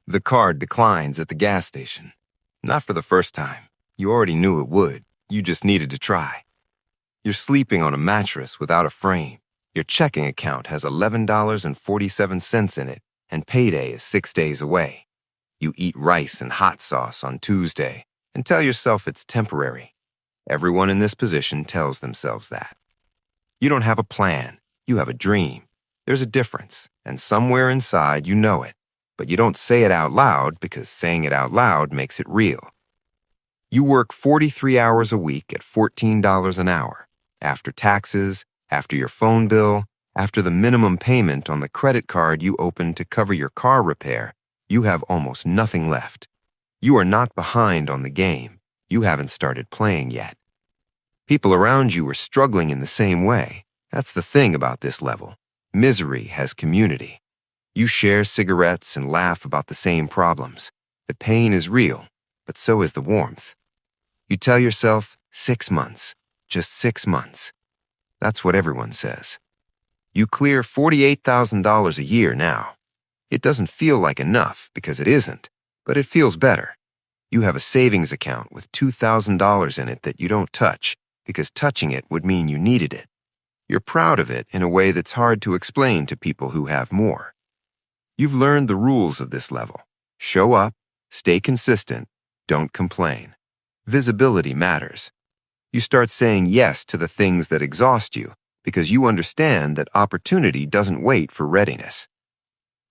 The card declines at the gas station. Not for the first time. You already knew it would. You just needed to try. You're sleeping on a mattress without a frame. Your checking account has $11.47 in it, and payday is 6 days away. You eat rice and hot sauce on Tuesday and tell yourself it's temporary. Everyone in this position tells themselves that. You don't have a plan. You have a dream. There's a difference, and somewhere inside you know it, but you don't say it out loud because saying it out loud makes it real. You work 43 hours a week at $14 an hour. After taxes, after your phone bill, after the minimum payment on the credit card you opened to cover your car repair, you have almost nothing left. You are not behind on the game. You haven't started playing yet. People around you are struggling in the same way. That's the thing about this level. Misery has community. You share cigarettes and laugh about the same problems. The pain is real, but so is the warmth. You tell yourself, 6 months, just 6 months. That's what everyone says. You clear $48,000 a year now. It doesn't feel like enough because it isn't, but it feels better. You have a savings account with $2,000 in it that you don't touch because touching it would mean you needed it. You're proud of it in a way that's hard to explain to people who have more. You've learned the rules of this level. Show up, stay consistent, don't complain. Visibility matters. You start saying yes to the things that exhaust you because you understand that opportunity doesn't wait for readiness.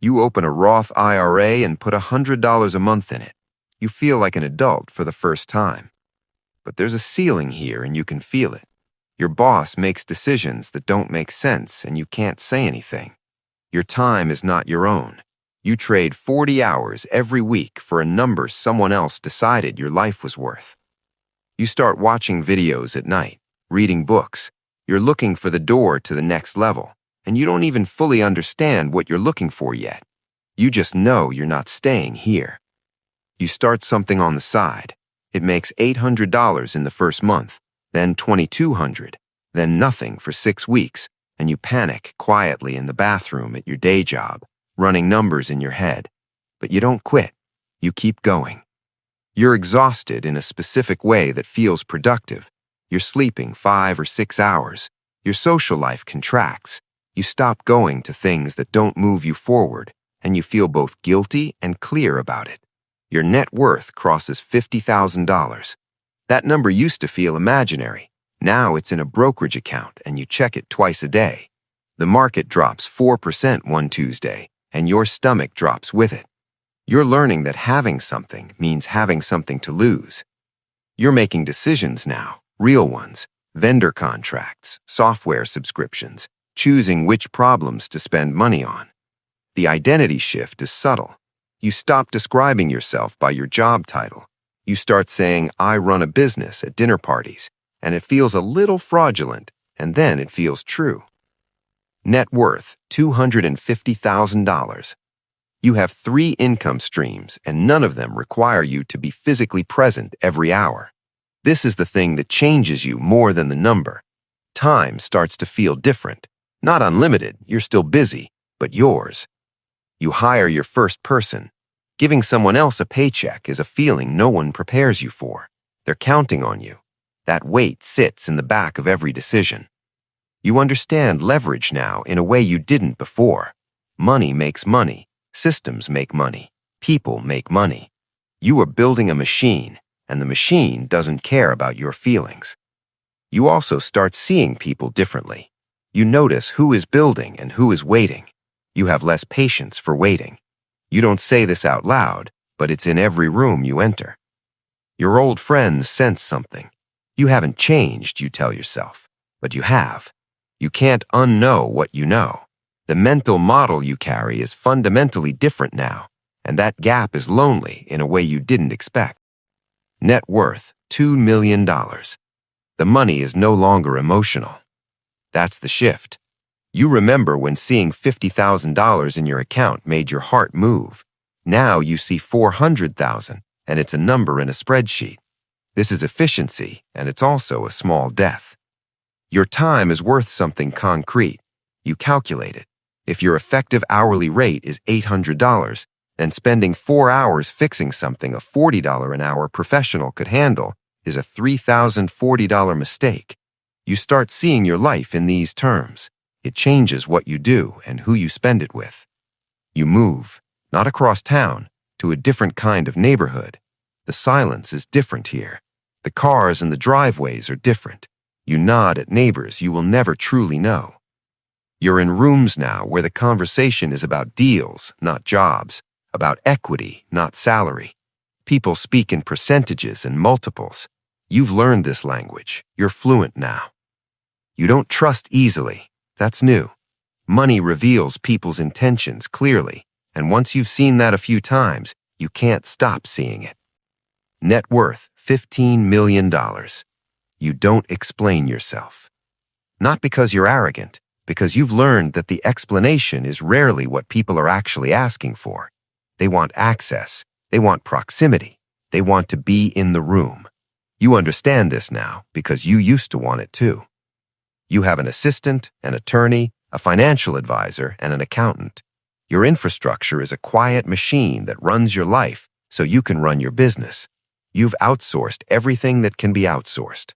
You open a Roth IRA and put $100 a month in it. You feel like an adult for the first time. But there's a ceiling here and you can feel it. Your boss makes decisions that don't make sense and you can't say anything. Your time is not your own. You trade 40 hours every week for a number someone else decided your life was worth. You start watching videos at night, reading books. You're looking for the door to the next level, and you don't even fully understand what you're looking for yet. You just know you're not staying here. You start something on the side. It makes $800 in the first month, then $2,200, then nothing for 6 weeks, and you panic quietly in the bathroom at your day job, running numbers in your head. But you don't quit. You keep going. You're exhausted in a specific way that feels productive. You're sleeping 5 or 6 hours. Your social life contracts. You stop going to things that don't move you forward, and you feel both guilty and clear about it. Your net worth crosses $50,000. That number used to feel imaginary. Now it's in a brokerage account and you check it twice a day. The market drops 4% one Tuesday, and your stomach drops with it. You're learning that having something means having something to lose. You're making decisions now, real ones, vendor contracts, software subscriptions, choosing which problems to spend money on. The identity shift is subtle. You stop describing yourself by your job title. You start saying, I run a business at dinner parties, and it feels a little fraudulent, and then it feels true. Net worth, $250,000. You have 3 income streams, and none of them require you to be physically present every hour. This is the thing that changes you more than the number. Time starts to feel different. Not unlimited, you're still busy, but yours. You hire your first person. Giving someone else a paycheck is a feeling no one prepares you for. They're counting on you. That weight sits in the back of every decision. You understand leverage now in a way you didn't before. Money makes money. Systems make money. People make money. You are building a machine, and the machine doesn't care about your feelings. You also start seeing people differently. You notice who is building and who is waiting. You have less patience for waiting. You don't say this out loud, but it's in every room you enter. Your old friends sense something. You haven't changed, you tell yourself, but you have. You can't unknow what you know. The mental model you carry is fundamentally different now, and that gap is lonely in a way you didn't expect. Net worth, $2 million. The money is no longer emotional. That's the shift. You remember when seeing $50,000 in your account made your heart move. Now you see $400,000, and it's a number in a spreadsheet. This is efficiency, and it's also a small death. Your time is worth something concrete. You calculate it. If your effective hourly rate is $800, And spending 4 hours fixing something a $40 an hour professional could handle is a $3,040 mistake. You start seeing your life in these terms. It changes what you do and who you spend it with. You move, not across town, to a different kind of neighborhood. The silence is different here. The cars and the driveways are different. You nod at neighbors you will never truly know. You're in rooms now where the conversation is about deals, not jobs, about equity, not salary. People speak in percentages and multiples. You've learned this language. You're fluent now. You don't trust easily. That's new. Money reveals people's intentions clearly, and once you've seen that a few times, you can't stop seeing it. Net worth, $15 million. You don't explain yourself. Not because you're arrogant, because you've learned that the explanation is rarely what people are actually asking for. They want access. They want proximity. They want to be in the room. You understand this now because you used to want it too. You have an assistant, an attorney, a financial advisor, and an accountant. Your infrastructure is a quiet machine that runs your life so you can run your business. You've outsourced everything that can be outsourced.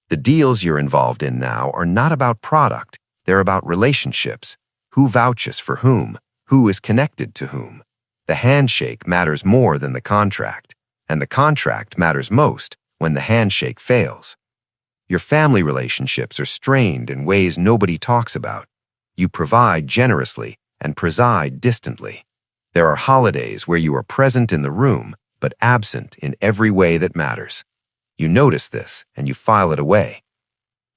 The deals you're involved in now are not about product. They're about relationships. Who vouches for whom? Who is connected to whom? The handshake matters more than the contract, and the contract matters most when the handshake fails. Your family relationships are strained in ways nobody talks about. You provide generously and preside distantly. There are holidays where you are present in the room, but absent in every way that matters. You notice this, and you file it away.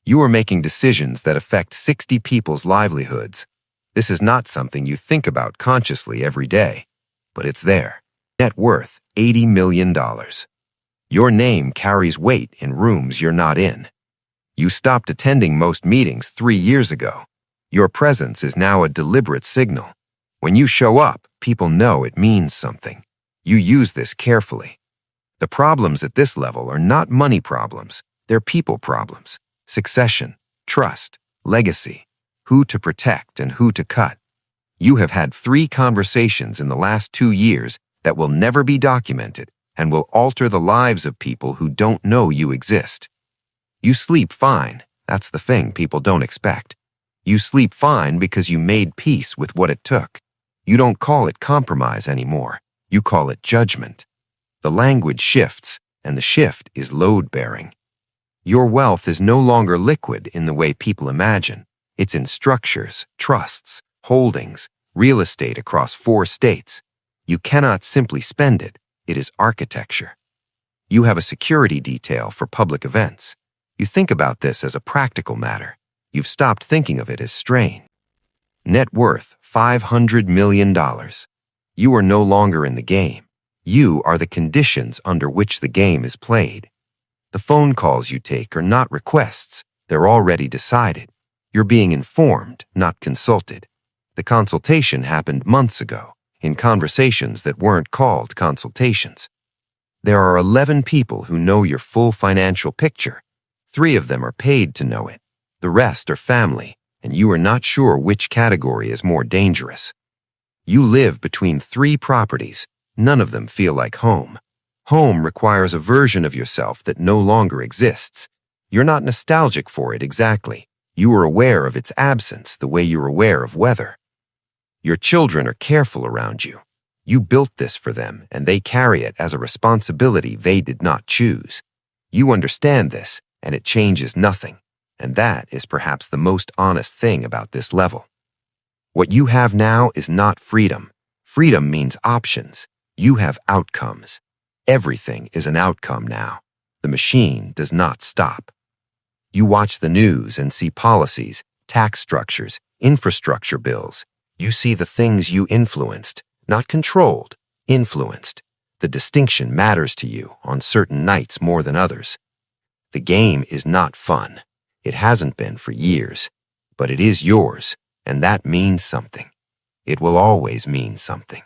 You are making decisions that affect 60 people's livelihoods. This is not something you think about consciously every day, but it's there. Net worth, $80 million. Your name carries weight in rooms you're not in. You stopped attending most meetings 3 years ago. Your presence is now a deliberate signal. When you show up, people know it means something. You use this carefully. The problems at this level are not money problems. They're people problems. Succession, trust, legacy, who to protect and who to cut. You have had 3 conversations in the last 2 years that will never be documented and will alter the lives of people who don't know you exist. You sleep fine. That's the thing people don't expect. You sleep fine because you made peace with what it took. You don't call it compromise anymore. You call it judgment. The language shifts, and the shift is load-bearing. Your wealth is no longer liquid in the way people imagine. It's in structures, trusts, holdings, real estate across 4 states. You cannot simply spend it. It is architecture. You have a security detail for public events. You think about this as a practical matter. You've stopped thinking of it as strain. Net worth, $500 million. You are no longer in the game. You are the conditions under which the game is played. The phone calls you take are not requests. They're already decided. You're being informed, not consulted. The consultation happened months ago, in conversations that weren't called consultations. There are 11 people who know your full financial picture. 3 of them are paid to know it. The rest are family, and you are not sure which category is more dangerous. You live between 3 properties. None of them feel like home. Home requires a version of yourself that no longer exists. You're not nostalgic for it exactly. You are aware of its absence the way you're aware of weather. Your children are careful around you. You built this for them, and they carry it as a responsibility they did not choose. You understand this, and it changes nothing. And that is perhaps the most honest thing about this level. What you have now is not freedom. Freedom means options. You have outcomes. Everything is an outcome now. The machine does not stop. You watch the news and see policies, tax structures, infrastructure bills. You see the things you influenced, not controlled, influenced. The distinction matters to you on certain nights more than others. The game is not fun. It hasn't been for years, but it is yours, and that means something. It will always mean something.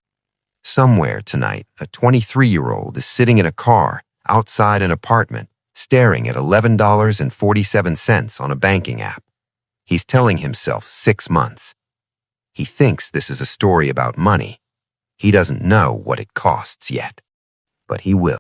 Somewhere tonight, a 23-year-old is sitting in a car outside an apartment, staring at $11.47 on a banking app. He's telling himself 6 months. He thinks this is a story about money. He doesn't know what it costs yet, but he will.